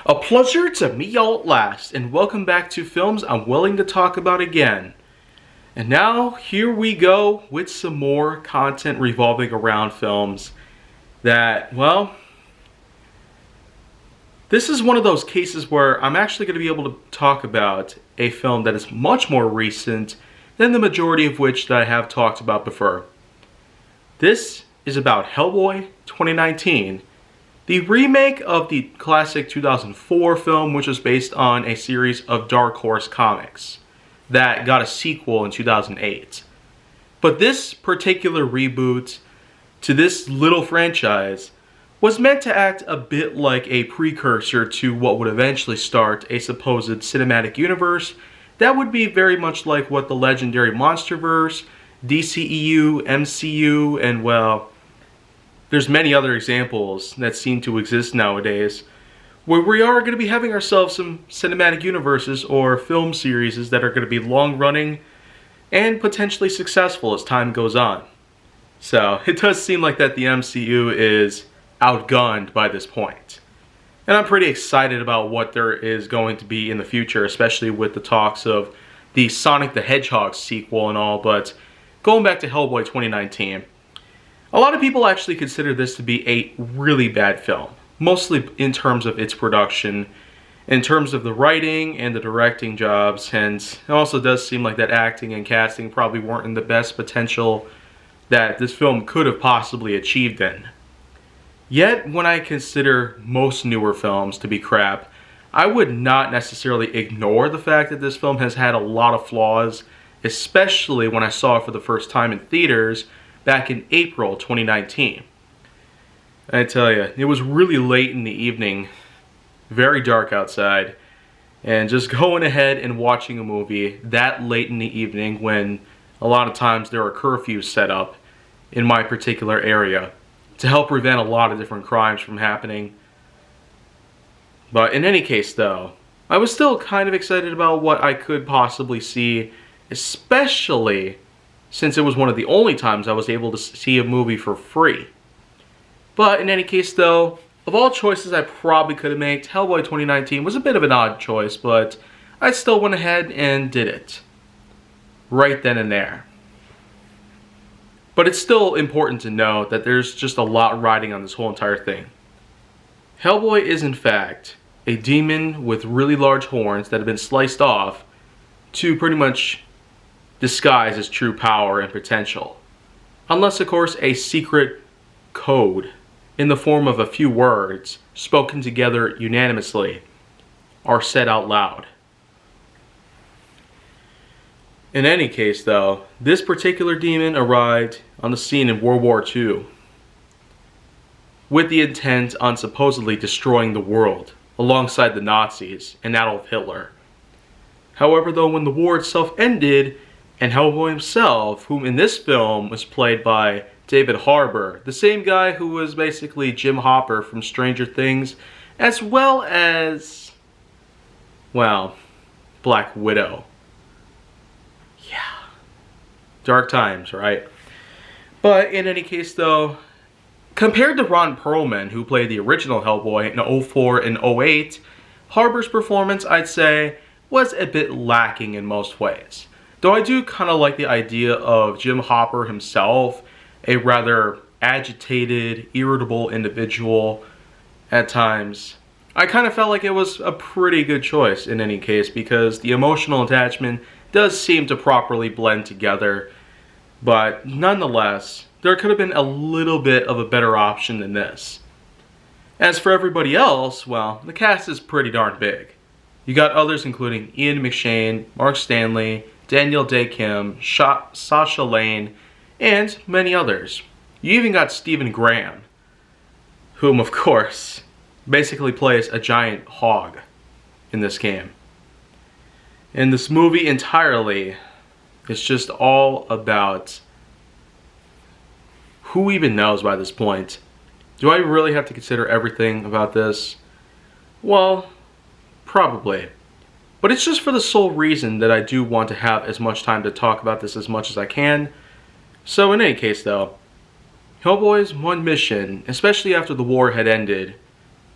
A pleasure to meet y'all at last, and welcome back to films I'm willing to talk about again. And now, here we go with some more content revolving around films that, well, this is one of those cases where I'm actually going to be able to talk about a film that is much more recent than the majority of which that I have talked about before. This is about Hellboy 2019. The remake of the classic 2004 film, which was based on a series of Dark Horse comics that got a sequel in 2008. But this particular reboot to this little franchise was meant to act a bit like a precursor to what would eventually start a supposed cinematic universe that would be very much like what the legendary MonsterVerse, DCEU, MCU, and well, there's many other examples that seem to exist nowadays where we are going to be having ourselves some cinematic universes or film series that are going to be long running and potentially successful as time goes on. So it does seem like that the MCU is outgunned by this point. And I'm pretty excited about what there is going to be in the future, especially with the talks of the Sonic the Hedgehog sequel and all. But going back to Hellboy 2019, a lot of people actually consider this to be a really bad film, mostly in terms of its production, in terms of the writing and the directing jobs, and it also does seem like that acting and casting probably weren't in the best potential that this film could have possibly achieved in. Yet, when I consider most newer films to be crap, I would not necessarily ignore the fact that this film has had a lot of flaws, especially when I saw it for the first time in theaters back in April 2019. I tell you, it was really late in the evening, very dark outside, and just going ahead and watching a movie that late in the evening when a lot of times there are curfews set up in my particular area to help prevent a lot of different crimes from happening. But in any case though, I was still kind of excited about what I could possibly see, especially since it was one of the only times I was able to see a movie for free. But in any case though, of all choices I probably could have made, Hellboy 2019 was a bit of an odd choice, but I still went ahead and did it. Right then and there. But it's still important to note that there's just a lot riding on this whole entire thing. Hellboy is in fact a demon with really large horns that have been sliced off to pretty much disguise his true power and potential. Unless of course a secret code in the form of a few words spoken together unanimously are said out loud. In any case though, this particular demon arrived on the scene in World War II with the intent on supposedly destroying the world alongside the Nazis and Adolf Hitler. However though, when the war itself ended and Hellboy himself, whom in this film was played by David Harbour, the same guy who was basically Jim Hopper from Stranger Things, as well as, well, Black Widow. Yeah. Dark times, right? But in any case though, compared to Ron Perlman, who played the original Hellboy in 04 and 08, Harbour's performance, I'd say, was a bit lacking in most ways. Though I do kind of like the idea of Jim Hopper himself, a rather agitated, irritable individual at times. I kind of felt like it was a pretty good choice in any case because the emotional attachment does seem to properly blend together. But nonetheless, there could have been a little bit of a better option than this. As for everybody else, well, the cast is pretty darn big. You got others including Ian McShane, Mark Stanley, Daniel Day Kim, Sasha Lane, and many others. You even got Stephen Graham, whom of course basically plays a giant hog in this game. And this movie entirely is just all about who even knows by this point. Do I really have to consider everything about this? Well, probably. But it's just for the sole reason that I do want to have as much time to talk about this as much as I can. So in any case though, Hellboy's one mission, especially after the war had ended,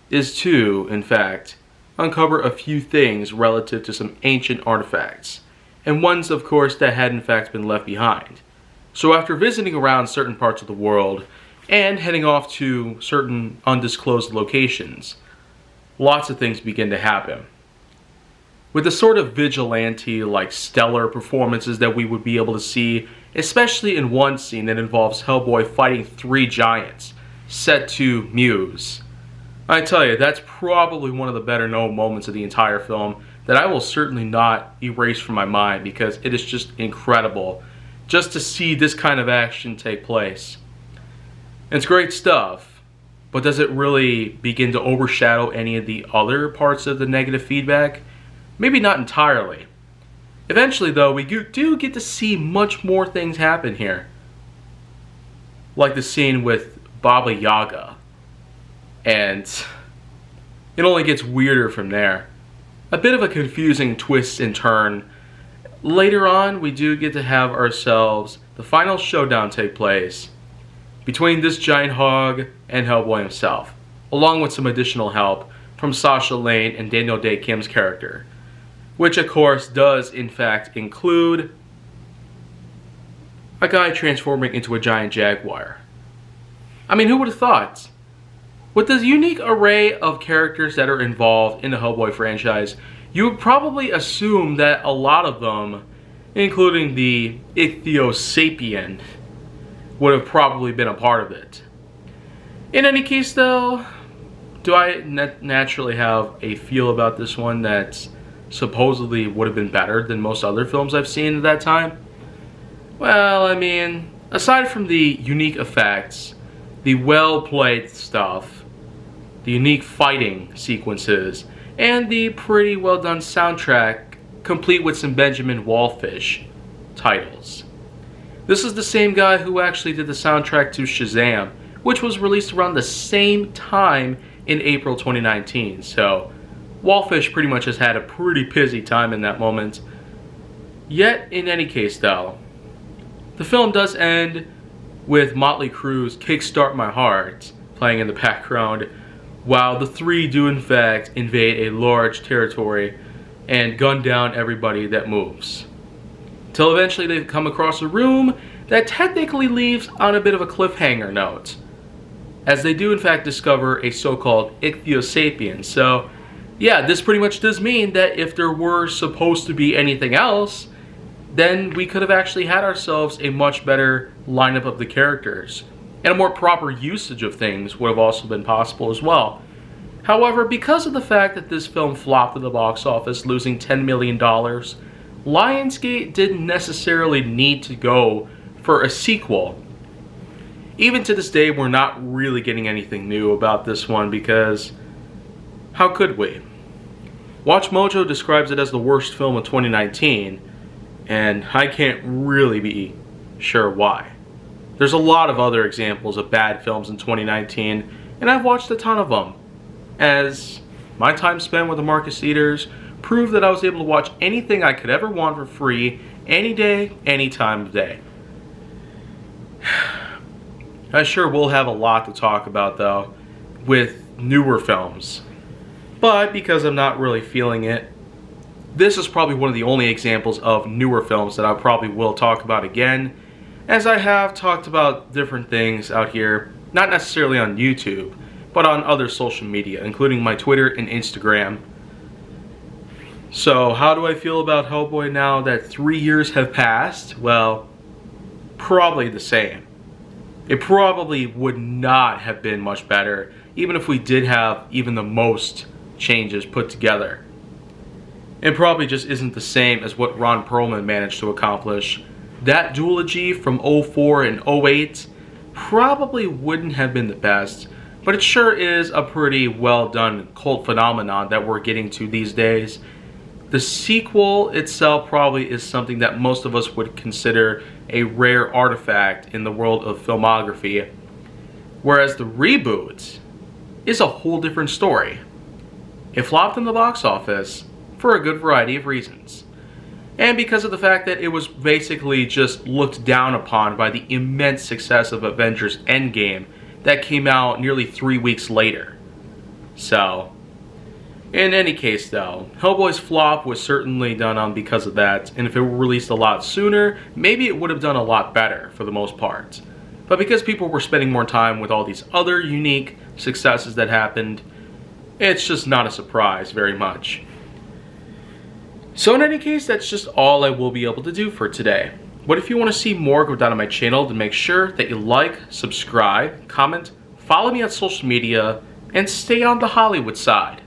is to, in fact, uncover a few things relative to some ancient artifacts, and ones of course that had in fact been left behind. So after visiting around certain parts of the world, and heading off to certain undisclosed locations, lots of things begin to happen. With the sort of vigilante-like stellar performances that we would be able to see, especially in one scene that involves Hellboy fighting 3 giants, set to Muse. I tell you, that's probably one of the better known moments of the entire film that I will certainly not erase from my mind, because it is just incredible just to see this kind of action take place. And it's great stuff, but does it really begin to overshadow any of the other parts of the negative feedback? Maybe not entirely. Eventually though, we do get to see much more things happen here. Like the scene with Baba Yaga. And it only gets weirder from there. A bit of a confusing twist and turn. Later on, we do get to have ourselves the final showdown take place between this giant hog and Hellboy himself, along with some additional help from Sasha Lane and Daniel Day Kim's character, which of course does in fact include a guy transforming into a giant jaguar. I mean, who would have thought? With the unique array of characters that are involved in the Hellboy franchise, you would probably assume that a lot of them, including the Ichthyosapien, would have probably been a part of it. In any case though, do I naturally have a feel about this one that supposedly would have been better than most other films I've seen at that time? Well, I mean, aside from the unique effects, the well-played stuff, the unique fighting sequences, and the pretty well-done soundtrack, complete with some Benjamin Wallfish titles. This is the same guy who actually did the soundtrack to Shazam, which was released around the same time in April 2019, so Wallfish pretty much has had a pretty busy time in that moment. Yet, in any case though, the film does end with Motley Crue's Kickstart My Heart playing in the background, while the 3 do in fact invade a large territory and gun down everybody that moves. Till eventually they come across a room that technically leaves on a bit of a cliffhanger note, as they do in fact discover a so-called Ichthyosapien. So yeah, this pretty much does mean that if there were supposed to be anything else, then we could have actually had ourselves a much better lineup of the characters, and a more proper usage of things would have also been possible as well. However, because of the fact that this film flopped at the box office, losing $10 million, Lionsgate didn't necessarily need to go for a sequel. Even to this day, we're not really getting anything new about this one, because how could we? Watch Mojo describes it as the worst film of 2019, and I can't really be sure why. There's a lot of other examples of bad films in 2019, and I've watched a ton of them, as my time spent with the Marcus Eaters proved that I was able to watch anything I could ever want for free, any day, any time of day. I sure will have a lot to talk about though, with newer films. But because I'm not really feeling it, this is probably one of the only examples of newer films that I probably will talk about again, as I have talked about different things out here, not necessarily on YouTube, but on other social media, including my Twitter and Instagram. So how do I feel about Hellboy now that 3 years have passed? Well, probably the same. It probably would not have been much better, even if we did have even the most changes put together. It probably just isn't the same as what Ron Perlman managed to accomplish. That duology from 04 and 08 probably wouldn't have been the best, but it sure is a pretty well done cult phenomenon that we're getting to these days. The sequel itself probably is something that most of us would consider a rare artifact in the world of filmography, whereas the reboot is a whole different story. It flopped in the box office for a good variety of reasons, and because of the fact that it was basically just looked down upon by the immense success of Avengers Endgame that came out nearly 3 weeks later. So In any case though, Hellboy's flop was certainly done on because of that, and if it were released a lot sooner, maybe it would have done a lot better for the most part. But because people were spending more time with all these other unique successes that happened, it's just not a surprise very much. So in any case, that's just all I will be able to do for today. But if you want to see more, go down to my channel to make sure that you like, subscribe, comment, follow me on social media, and stay on the Hollywood side.